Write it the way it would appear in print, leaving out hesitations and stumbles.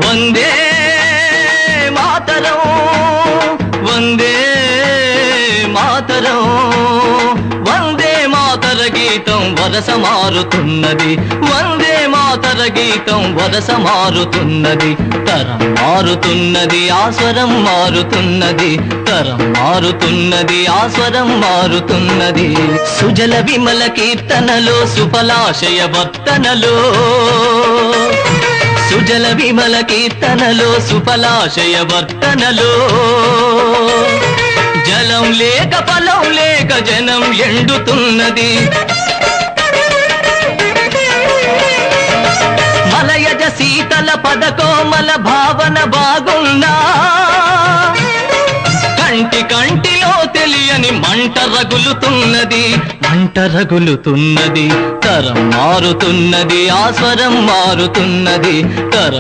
వందే మాతరం వందే మాతరం వందే మాతర గీతం వరస మారుతున్నది వందే మాతర గీతం వరస మారుతున్నది తరం మారుతున్నది ఆస్వరం మారుతున్నది తరం మారుతున్నది ఆస్వరం మారుతున్నది సుజల విమల కీర్తనలో సుఫలాశయ వర్తనలో సుజల విమల కీర్తనలో సుఫలాశయ వర్తనలో జలం లేక ఫలం లేక జనం ఎండుతున్నది మలయజ శీతల పదకోమల భావన బాగున్నా కంటి కంటిలో తెలియని మంట రగులుతున్నది తరం మారుతున్నది ఆస్వరం మారుతున్నది తరం